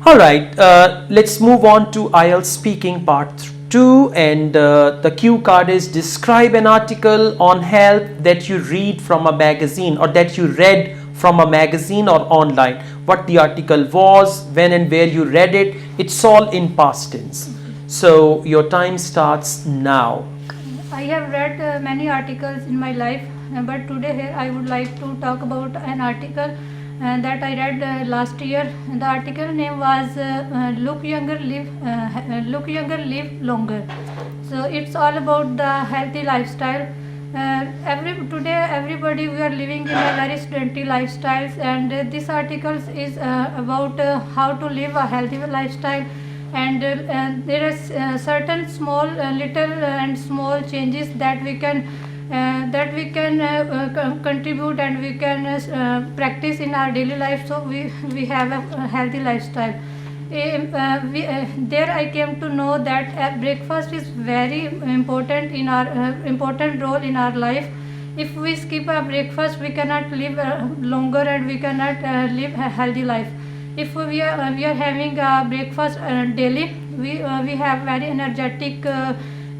Alright, let's move on to Ielts speaking part 2, and the cue card is describe an article on health that you read from a magazine or that you read from a magazine or online. What the article was, when and where you read it. It's all in past tense. So your time starts now. I have read many articles in my life, but today here I would like to talk about an article that I read last year. The article name was "Look Younger, Live Longer." So it's all about the healthy lifestyle. Today everybody we are living in a very sedentary lifestyles, and this article is about how to live a healthy lifestyle. And there are certain small, little and small changes that we can contribute and we can practice in our daily life, so we have a healthy lifestyle. There I came to know that breakfast is very important in our important role in our life. If we skip our breakfast, we cannot live longer and we cannot live a healthy life. If we are having breakfast daily, we have very energetic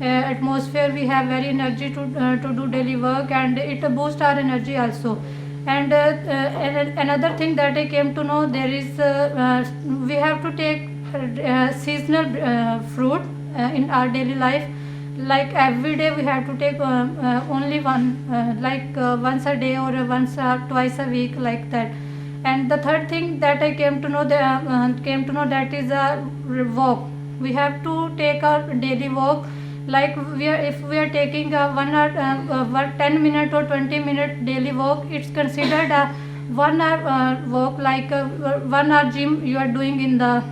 atmosphere. We have very energy to do daily work, and it boosts our energy also. And another thing that I came to know, there is we have to take seasonal fruit in our daily life. Like every day we have to take only one, once a day or once twice a week, like that. And the third thing that I came to know that is a walk. We have to take our daily walk. Like if we are taking a 10-minute or 20-minute daily walk, it's considered a 1 hour walk, like 1 hour gym you are doing in the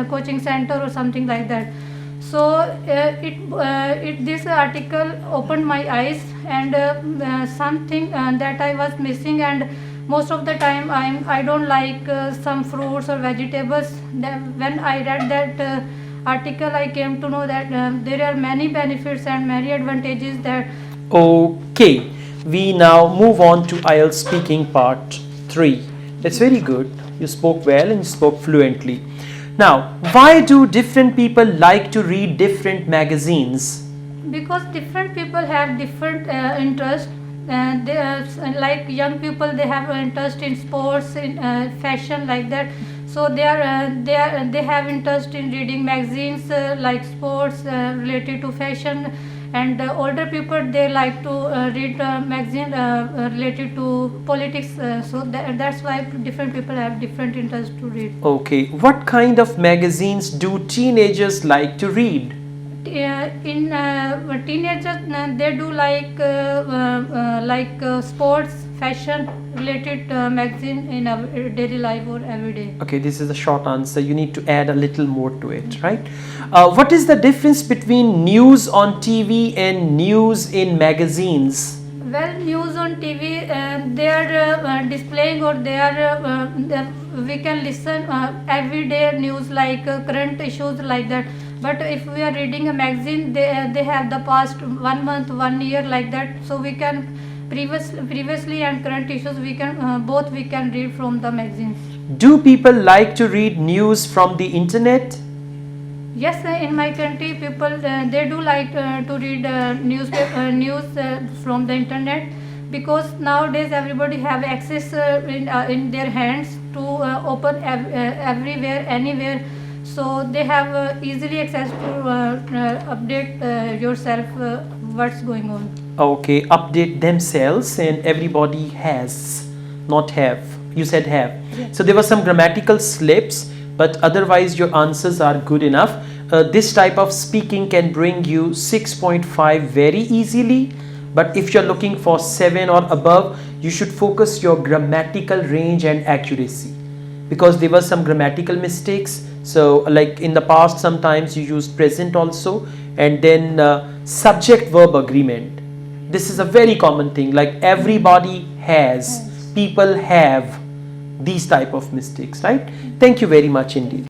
coaching center or something like that. So this article opened my eyes, and something that I was missing, and most of the time I don't like some fruits or vegetables. When I read that article, I came to know that there are many benefits and many advantages that. Okay, we now move on to Ielts speaking part 3. That's very good. You spoke well and you spoke fluently. Now, why do different people like to read different magazines? Because different people have different interests. Like young people, they have interest in sports, in fashion, like that. So they have interest in reading magazines like sports related to fashion. And older people, they like to read magazine related to politics. So that's why different people have different interests to read. Okay, what kind of magazines do teenagers like to read? In teenagers, they do like sports, fashion related magazine in our daily life or every day. Okay, this is a short answer. You need to add a little more to it, right? What is the difference between news on TV and news in magazines? Well, news on TV, they are displaying, or we can listen everyday news like current issues, like that. But if we are reading a magazine, they have the past 1 month, 1 year, like that. So we can previously and current issues, we can both we can read from the magazines. Do people like to read news from the internet? Yes, in my country, people they do like to read news from the internet, because nowadays everybody have access in their hands to open everywhere, anywhere. So they have easily access to update yourself what's going on. Okay, update themselves, and everybody has, not have. You said have. Yeah. So there were some grammatical slips, but otherwise your answers are good enough. This type of speaking can bring you 6.5 very easily, but if you're looking for 7 or above, you should focus your grammatical range and accuracy, because there were some grammatical mistakes. So like in the past, sometimes you used present also, and then subject verb agreement. This is a very common thing, like everybody has, people have, these type of mistakes, right? Thank you very much indeed.